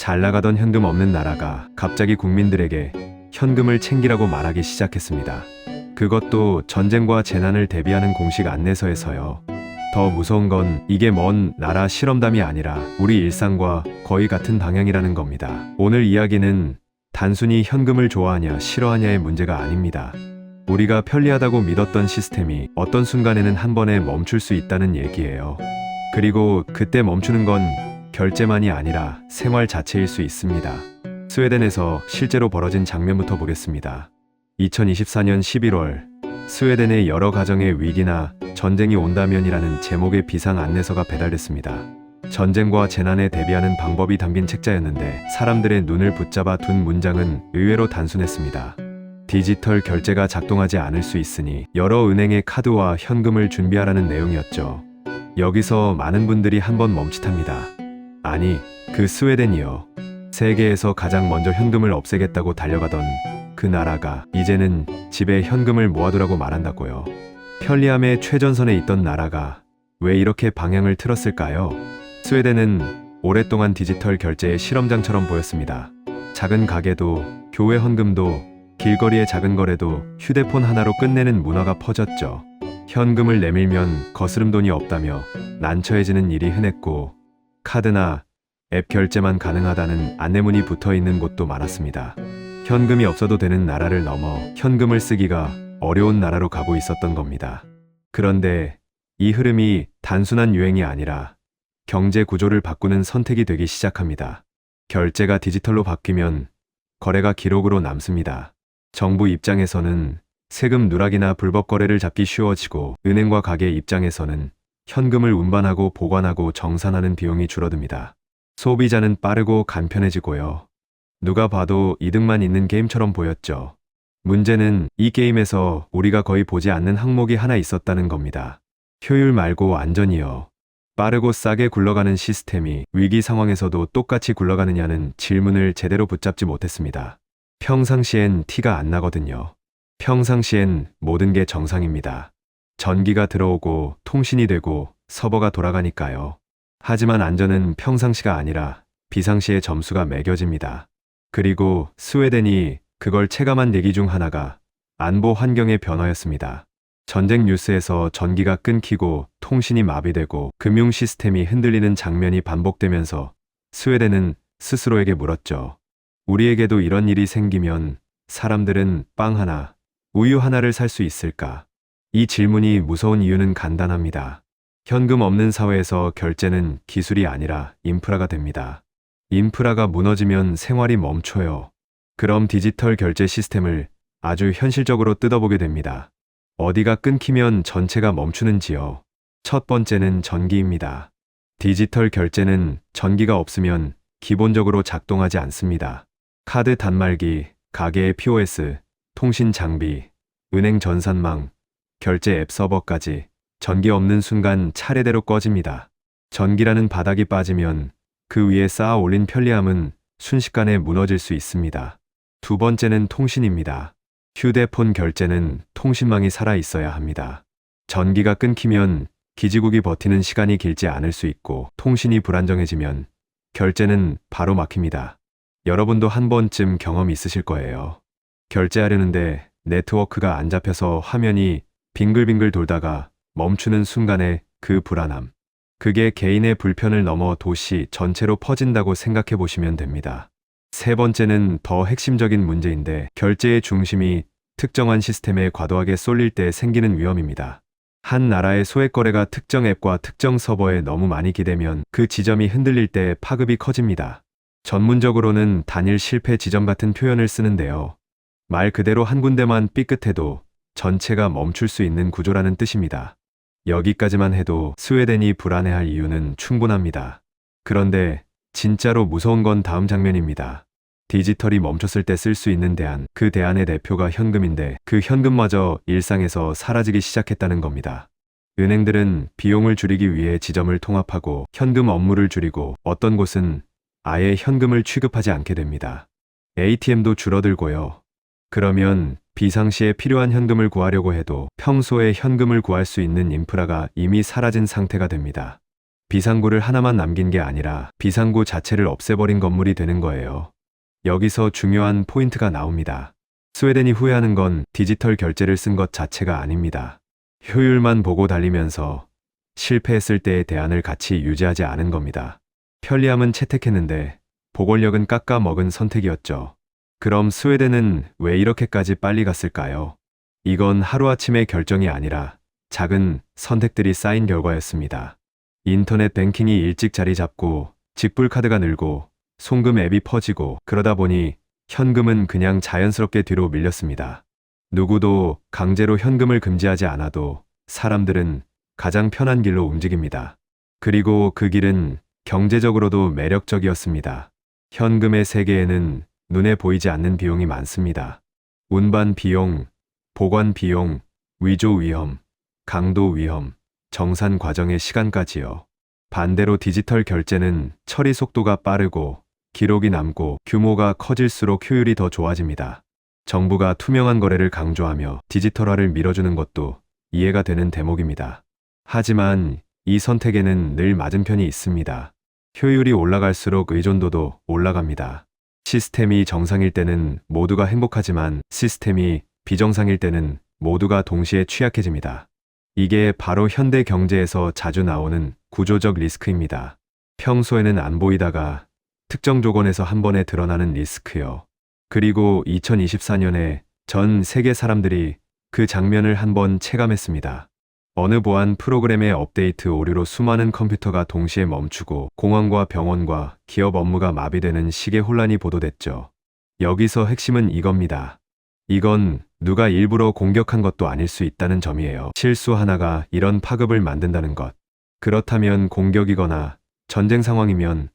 잘 나가던 현금 없는 나라가 갑자기 국민들에게 현금을 챙기라고 말하기 시작했습니다. 그것도 전쟁과 재난을 대비하는 공식 안내서에서요. 더 무서운 건 이게 먼 나라 실험담이 아니라 우리 일상과 거의 같은 방향이라는 겁니다. 오늘 이야기는 단순히 현금을 좋아하냐 싫어하냐의 문제가 아닙니다. 우리가 편리하다고 믿었던 시스템이 어떤 순간에는 한 번에 멈출 수 있다는 얘기예요. 그리고 그때 멈추는 건 결제만이 아니라 생활 자체일 수 있습니다. 스웨덴에서 실제로 벌어진 장면부터 보겠습니다. 2024년 11월 스웨덴의 여러 가정의 위기나 전쟁이 온다면이라는 제목의 비상 안내서가 배달됐습니다. 전쟁과 재난에 대비하는 방법이 담긴 책자였는데 사람들의 눈을 붙잡아 둔 문장은 의외로 단순했습니다. 디지털 결제가 작동하지 않을 수 있으니 여러 은행의 카드와 현금을 준비하라는 내용이었죠. 여기서 많은 분들이 한번 멈칫합니다. 아니, 그 스웨덴이요. 세계에서 가장 먼저 현금을 없애겠다고 달려가던 그 나라가 이제는 집에 현금을 모아두라고 말한다고요. 편리함의 최전선에 있던 나라가 왜 이렇게 방향을 틀었을까요? 스웨덴은 오랫동안 디지털 결제의 실험장처럼 보였습니다. 작은 가게도, 교회 헌금도, 길거리의 작은 거래도 휴대폰 하나로 끝내는 문화가 퍼졌죠. 현금을 내밀면 거스름돈이 없다며 난처해지는 일이 흔했고, 카드나 앱 결제만 가능하다는 안내문이 붙어있는 곳도 많았습니다. 현금이 없어도 되는 나라를 넘어 현금을 쓰기가 어려운 나라로 가고 있었던 겁니다. 그런데 이 흐름이 단순한 유행이 아니라 경제 구조를 바꾸는 선택이 되기 시작합니다. 결제가 디지털로 바뀌면 거래가 기록으로 남습니다. 정부 입장에서는 세금 누락이나 불법 거래를 잡기 쉬워지고 은행과 가게 입장에서는 현금을 운반하고 보관하고 정산하는 비용이 줄어듭니다. 소비자는 빠르고 간편해지고요. 누가 봐도 이득만 있는 게임처럼 보였죠. 문제는 이 게임에서 우리가 거의 보지 않는 항목이 하나 있었다는 겁니다. 효율 말고 안전이요. 빠르고 싸게 굴러가는 시스템이 위기 상황에서도 똑같이 굴러가느냐는 질문을 제대로 붙잡지 못했습니다. 평상시엔 티가 안 나거든요. 평상시엔 모든 게 정상입니다. 전기가 들어오고 통신이 되고 서버가 돌아가니까요. 하지만 안전은 평상시가 아니라 비상시에 점수가 매겨집니다. 그리고 스웨덴이 그걸 체감한 얘기 중 하나가 안보 환경의 변화였습니다. 전쟁 뉴스에서 전기가 끊기고 통신이 마비되고 금융 시스템이 흔들리는 장면이 반복되면서 스웨덴은 스스로에게 물었죠. 우리에게도 이런 일이 생기면 사람들은 빵 하나, 우유 하나를 살 수 있을까? 이 질문이 무서운 이유는 간단합니다. 현금 없는 사회에서 결제는 기술이 아니라 인프라가 됩니다. 인프라가 무너지면 생활이 멈춰요. 그럼 디지털 결제 시스템을 아주 현실적으로 뜯어보게 됩니다. 어디가 끊기면 전체가 멈추는지요. 첫 번째는 전기입니다. 디지털 결제는 전기가 없으면 기본적으로 작동하지 않습니다. 카드 단말기, 가게의 POS, 통신 장비, 은행 전산망, 결제 앱 서버까지 전기 없는 순간 차례대로 꺼집니다. 전기라는 바닥이 빠지면 그 위에 쌓아 올린 편리함은 순식간에 무너질 수 있습니다. 두 번째는 통신입니다. 휴대폰 결제는 통신망이 살아 있어야 합니다. 전기가 끊기면 기지국이 버티는 시간이 길지 않을 수 있고 통신이 불안정해지면 결제는 바로 막힙니다. 여러분도 한 번쯤 경험 있으실 거예요. 결제하려는데 네트워크가 안 잡혀서 화면이 빙글빙글 돌다가 멈추는 순간의 그 불안함. 그게 개인의 불편을 넘어 도시 전체로 퍼진다고 생각해 보시면 됩니다. 세 번째는 더 핵심적인 문제인데 결제의 중심이 특정한 시스템에 과도하게 쏠릴 때 생기는 위험입니다. 한 나라의 소액 거래가 특정 앱과 특정 서버에 너무 많이 기대면 그 지점이 흔들릴 때 파급이 커집니다. 전문적으로는 단일 실패 지점 같은 표현을 쓰는데요. 말 그대로 한 군데만 삐끗해도 전체가 멈출 수 있는 구조라는 뜻입니다. 여기까지만 해도 스웨덴이 불안해할 이유는 충분합니다. 그런데 진짜로 무서운 건 다음 장면입니다. 디지털이 멈췄을 때 쓸 수 있는 대안, 그 대안의 대표가 현금인데 그 현금마저 일상에서 사라지기 시작했다는 겁니다. 은행들은 비용을 줄이기 위해 지점을 통합하고 현금 업무를 줄이고 어떤 곳은 아예 현금을 취급하지 않게 됩니다. ATM도 줄어들고요. 그러면 비상시에 필요한 현금을 구하려고 해도 평소에 현금을 구할 수 있는 인프라가 이미 사라진 상태가 됩니다. 비상구를 하나만 남긴 게 아니라 비상구 자체를 없애버린 건물이 되는 거예요. 여기서 중요한 포인트가 나옵니다. 스웨덴이 후회하는 건 디지털 결제를 쓴 것 자체가 아닙니다. 효율만 보고 달리면서 실패했을 때의 대안을 같이 유지하지 않은 겁니다. 편리함은 채택했는데 보궐력은 깎아먹은 선택이었죠. 그럼 스웨덴은 왜 이렇게까지 빨리 갔을까요? 이건 하루아침의 결정이 아니라 작은 선택들이 쌓인 결과였습니다. 인터넷 뱅킹이 일찍 자리 잡고 직불카드가 늘고 송금 앱이 퍼지고 그러다 보니 현금은 그냥 자연스럽게 뒤로 밀렸습니다. 누구도 강제로 현금을 금지하지 않아도 사람들은 가장 편한 길로 움직입니다. 그리고 그 길은 경제적으로도 매력적이었습니다. 현금의 세계에는 눈에 보이지 않는 비용이 많습니다. 운반 비용, 보관 비용, 위조 위험, 강도 위험, 정산 과정의 시간까지요. 반대로 디지털 결제는 처리 속도가 빠르고 기록이 남고 규모가 커질수록 효율이 더 좋아집니다. 정부가 투명한 거래를 강조하며 디지털화를 밀어주는 것도 이해가 되는 대목입니다. 하지만 이 선택에는 늘 맞은편이 있습니다. 효율이 올라갈수록 의존도도 올라갑니다. 시스템이 정상일 때는 모두가 행복하지만 시스템이 비정상일 때는 모두가 동시에 취약해집니다. 이게 바로 현대 경제에서 자주 나오는 구조적 리스크입니다. 평소에는 안 보이다가 특정 조건에서 한 번에 드러나는 리스크요. 그리고 2024년에 전 세계 사람들이 그 장면을 한번 체감했습니다. 어느 보안 프로그램의 업데이트 오류로 수많은 컴퓨터가 동시에 멈추고 공항과 병원과 기업 업무가 마비되는 식의 혼란이 보도됐죠. 여기서 핵심은 이겁니다. 이건 누가 일부러 공격한 것도 아닐 수 있다는 점이에요. 실수 하나가 이런 파급을 만든다는 것. 그렇다면 공격이거나 전쟁 상황이면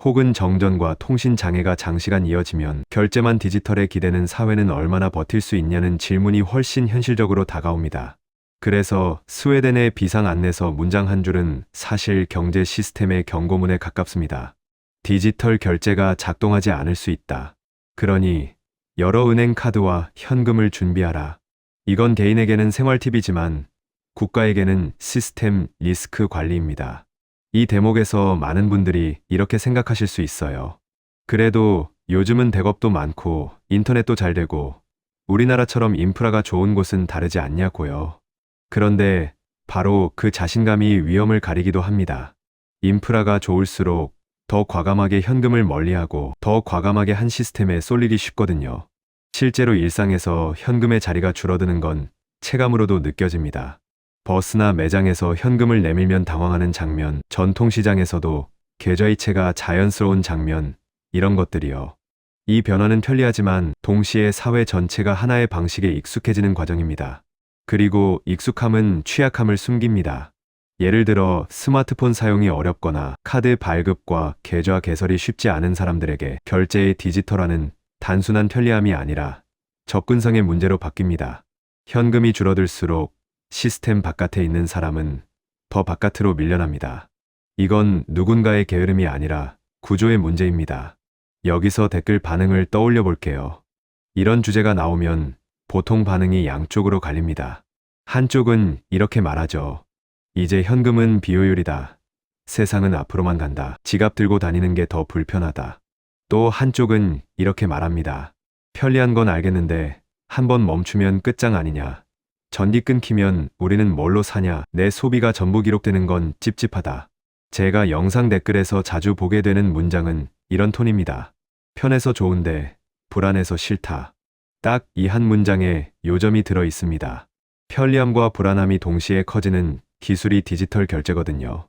혹은 정전과 통신 장애가 장시간 이어지면 결제만 디지털에 기대는 사회는 얼마나 버틸 수 있냐는 질문이 훨씬 현실적으로 다가옵니다. 그래서 스웨덴의 비상 안내서 문장 한 줄은 사실 경제 시스템의 경고문에 가깝습니다. 디지털 결제가 작동하지 않을 수 있다. 그러니 여러 은행 카드와 현금을 준비하라. 이건 개인에게는 생활 팁이지만 국가에게는 시스템 리스크 관리입니다. 이 대목에서 많은 분들이 이렇게 생각하실 수 있어요. 그래도 요즘은 대업도 많고 인터넷도 잘 되고 우리나라처럼 인프라가 좋은 곳은 다르지 않냐고요. 그런데 바로 그 자신감이 위험을 가리기도 합니다. 인프라가 좋을수록 더 과감하게 현금을 멀리하고 더 과감하게 한 시스템에 쏠리기 쉽거든요. 실제로 일상에서 현금의 자리가 줄어드는 건 체감으로도 느껴집니다. 버스나 매장에서 현금을 내밀면 당황하는 장면, 전통시장에서도 계좌이체가 자연스러운 장면, 이런 것들이요. 이 변화는 편리하지만 동시에 사회 전체가 하나의 방식에 익숙해지는 과정입니다. 그리고 익숙함은 취약함을 숨깁니다. 예를 들어 스마트폰 사용이 어렵거나 카드 발급과 계좌 개설이 쉽지 않은 사람들에게 결제의 디지털화는 단순한 편리함이 아니라 접근성의 문제로 바뀝니다. 현금이 줄어들수록 시스템 바깥에 있는 사람은 더 바깥으로 밀려납니다. 이건 누군가의 게으름이 아니라 구조의 문제입니다. 여기서 댓글 반응을 떠올려 볼게요. 이런 주제가 나오면 보통 반응이 양쪽으로 갈립니다. 한쪽은 이렇게 말하죠. 이제 현금은 비효율이다. 세상은 앞으로만 간다. 지갑 들고 다니는 게 더 불편하다. 또 한쪽은 이렇게 말합니다. 편리한 건 알겠는데 한번 멈추면 끝장 아니냐. 전기 끊기면 우리는 뭘로 사냐. 내 소비가 전부 기록되는 건 찝찝하다. 제가 영상 댓글에서 자주 보게 되는 문장은 이런 톤입니다. 편해서 좋은데 불안해서 싫다. 딱 이 한 문장에 요점이 들어 있습니다. 편리함과 불안함이 동시에 커지는 기술이 디지털 결제거든요.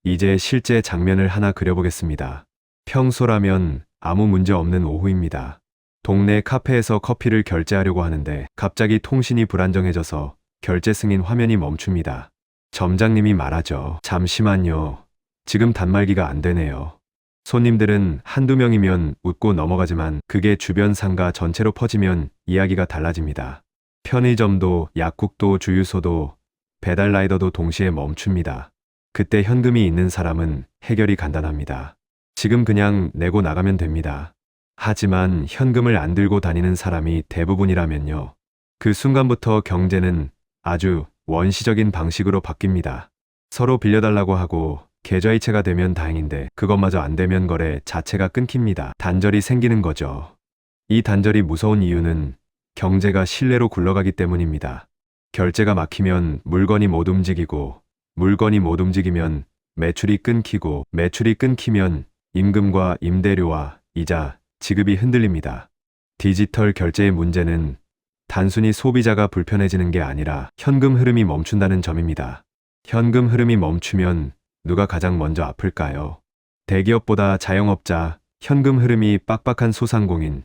이제 실제 장면을 하나 그려보겠습니다. 평소라면 아무 문제 없는 오후입니다. 동네 카페에서 커피를 결제하려고 하는데 갑자기 통신이 불안정해져서 결제 승인 화면이 멈춥니다. 점장님이 말하죠. 잠시만요. 지금 단말기가 안 되네요. 손님들은 한두 명이면 웃고 넘어가지만 그게 주변 상가 전체로 퍼지면 이야기가 달라집니다. 편의점도 약국도 주유소도 배달 라이더도 동시에 멈춥니다. 그때 현금이 있는 사람은 해결이 간단합니다. 지금 그냥 내고 나가면 됩니다. 하지만 현금을 안 들고 다니는 사람이 대부분이라면요. 그 순간부터 경제는 아주 원시적인 방식으로 바뀝니다. 서로 빌려달라고 하고 계좌이체가 되면 다행인데 그것마저 안 되면 거래 자체가 끊깁니다. 단절이 생기는 거죠. 이 단절이 무서운 이유는 경제가 실내로 굴러가기 때문입니다. 결제가 막히면 물건이 못 움직이고, 물건이 못 움직이면 매출이 끊기고, 매출이 끊기면 임금과 임대료와 이자, 지급이 흔들립니다. 디지털 결제의 문제는 단순히 소비자가 불편해지는 게 아니라 현금 흐름이 멈춘다는 점입니다. 현금 흐름이 멈추면 누가 가장 먼저 아플까요? 대기업보다 자영업자, 현금 흐름이 빡빡한 소상공인,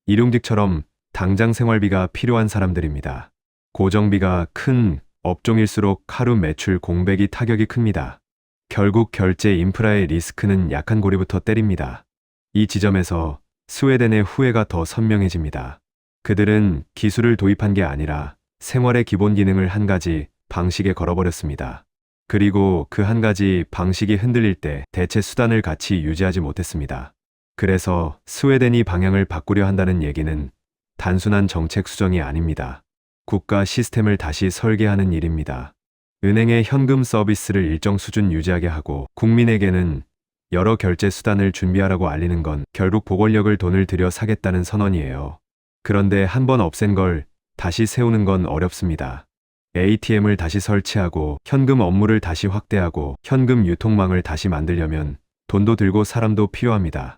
일용직처럼 당장 생활비가 필요한 사람들입니다. 고정비가 큰 업종일수록 하루 매출 공백이 타격이 큽니다. 결국 결제 인프라의 리스크는 약한 고리부터 때립니다. 이 지점에서 스웨덴의 후회가 더 선명해집니다. 그들은 기술을 도입한 게 아니라 생활의 기본 기능을 한 가지 방식에 걸어버렸습니다. 그리고 그 한 가지 방식이 흔들릴 때 대체 수단을 같이 유지하지 못했습니다. 그래서 스웨덴이 방향을 바꾸려 한다는 얘기는 단순한 정책 수정이 아닙니다. 국가 시스템을 다시 설계하는 일입니다. 은행의 현금 서비스를 일정 수준 유지하게 하고 국민에게는 여러 결제 수단을 준비하라고 알리는 건 결국 보궐력을 돈을 들여 사겠다는 선언이에요. 그런데 한번 없앤 걸 다시 세우는 건 어렵습니다. ATM을 다시 설치하고 현금 업무를 다시 확대하고 현금 유통망을 다시 만들려면 돈도 들고 사람도 필요합니다.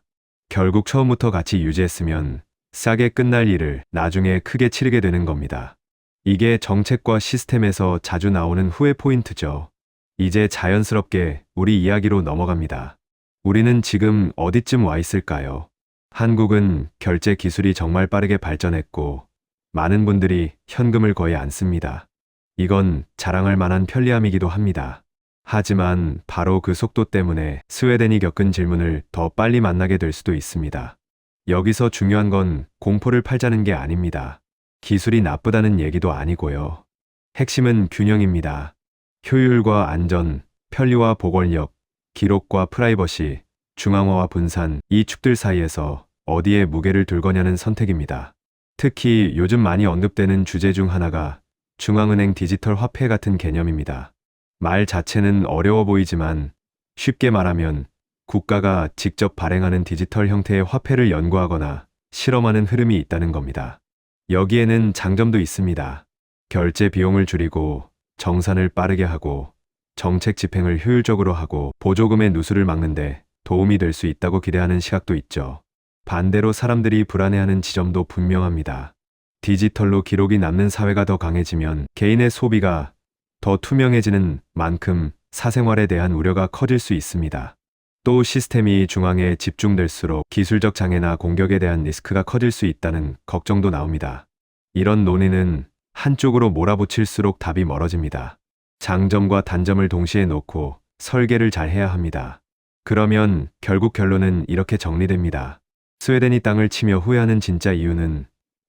결국 처음부터 같이 유지했으면 싸게 끝날 일을 나중에 크게 치르게 되는 겁니다. 이게 정책과 시스템에서 자주 나오는 후회 포인트죠. 이제 자연스럽게 우리 이야기로 넘어갑니다. 우리는 지금 어디쯤 와 있을까요? 한국은 결제 기술이 정말 빠르게 발전했고 많은 분들이 현금을 거의 안 씁니다. 이건 자랑할 만한 편리함이기도 합니다. 하지만 바로 그 속도 때문에 스웨덴이 겪은 질문을 더 빨리 만나게 될 수도 있습니다. 여기서 중요한 건 공포를 팔자는 게 아닙니다. 기술이 나쁘다는 얘기도 아니고요. 핵심은 균형입니다. 효율과 안전, 편리와 보궐력, 기록과 프라이버시, 중앙화와 분산, 이 축들 사이에서 어디에 무게를 둘 거냐는 선택입니다. 특히 요즘 많이 언급되는 주제 중 하나가 중앙은행 디지털 화폐 같은 개념입니다. 말 자체는 어려워 보이지만 쉽게 말하면 국가가 직접 발행하는 디지털 형태의 화폐를 연구하거나 실험하는 흐름이 있다는 겁니다. 여기에는 장점도 있습니다. 결제 비용을 줄이고 정산을 빠르게 하고 정책 집행을 효율적으로 하고 보조금의 누수를 막는데 도움이 될 수 있다고 기대하는 시각도 있죠. 반대로 사람들이 불안해하는 지점도 분명합니다. 디지털로 기록이 남는 사회가 더 강해지면 개인의 소비가 더 투명해지는 만큼 사생활에 대한 우려가 커질 수 있습니다. 또 시스템이 중앙에 집중될수록 기술적 장애나 공격에 대한 리스크가 커질 수 있다는 걱정도 나옵니다. 이런 논의는 한쪽으로 몰아붙일수록 답이 멀어집니다. 장점과 단점을 동시에 놓고 설계를 잘 해야 합니다. 그러면 결국 결론은 이렇게 정리됩니다. 스웨덴이 땅을 치며 후회하는 진짜 이유는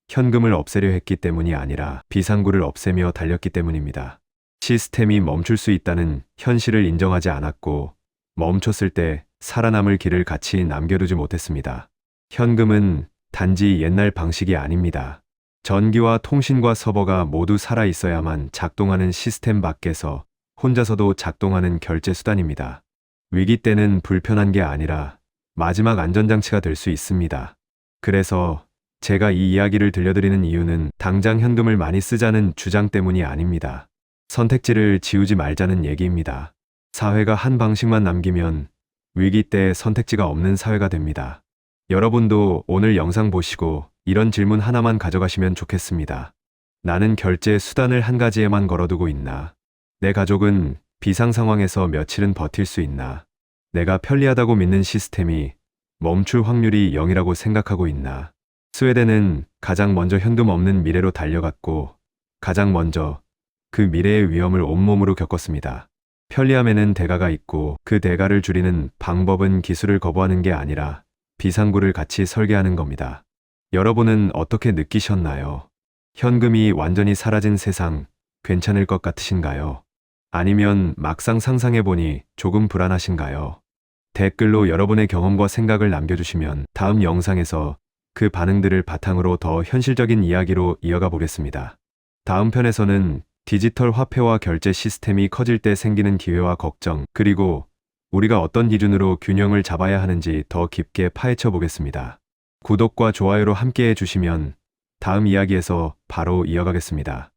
현금을 없애려 했기 때문이 아니라 비상구를 없애며 달렸기 때문입니다. 시스템이 멈출 수 있다는 현실을 인정하지 않았고 멈췄을 때 살아남을 길을 같이 남겨두지 못했습니다. 현금은 단지 옛날 방식이 아닙니다. 전기와 통신과 서버가 모두 살아 있어야만 작동하는 시스템 밖에서 혼자서도 작동하는 결제 수단입니다. 위기 때는 불편한 게 아니라 마지막 안전장치가 될 수 있습니다. 그래서 제가 이 이야기를 들려드리는 이유는 당장 현금을 많이 쓰자는 주장 때문이 아닙니다. 선택지를 지우지 말자는 얘기입니다. 사회가 한 방식만 남기면 위기 때 선택지가 없는 사회가 됩니다. 여러분도 오늘 영상 보시고 이런 질문 하나만 가져가시면 좋겠습니다. 나는 결제 수단을 한 가지에만 걸어두고 있나? 내 가족은 비상 상황에서 며칠은 버틸 수 있나? 내가 편리하다고 믿는 시스템이 멈출 확률이 0이라고 생각하고 있나? 스웨덴은 가장 먼저 현금 없는 미래로 달려갔고 가장 먼저 그 미래의 위험을 온몸으로 겪었습니다. 편리함에는 대가가 있고 그 대가를 줄이는 방법은 기술을 거부하는 게 아니라 비상구를 같이 설계하는 겁니다. 여러분은 어떻게 느끼셨나요? 현금이 완전히 사라진 세상 괜찮을 것 같으신가요? 아니면 막상 상상해보니 조금 불안하신가요? 댓글로 여러분의 경험과 생각을 남겨주시면 다음 영상에서 그 반응들을 바탕으로 더 현실적인 이야기로 이어가 보겠습니다. 다음 편에서는 디지털 화폐와 결제 시스템이 커질 때 생기는 기회와 걱정, 그리고 우리가 어떤 기준으로 균형을 잡아야 하는지 더 깊게 파헤쳐 보겠습니다. 구독과 좋아요로 함께 해주시면 다음 이야기에서 바로 이어가겠습니다.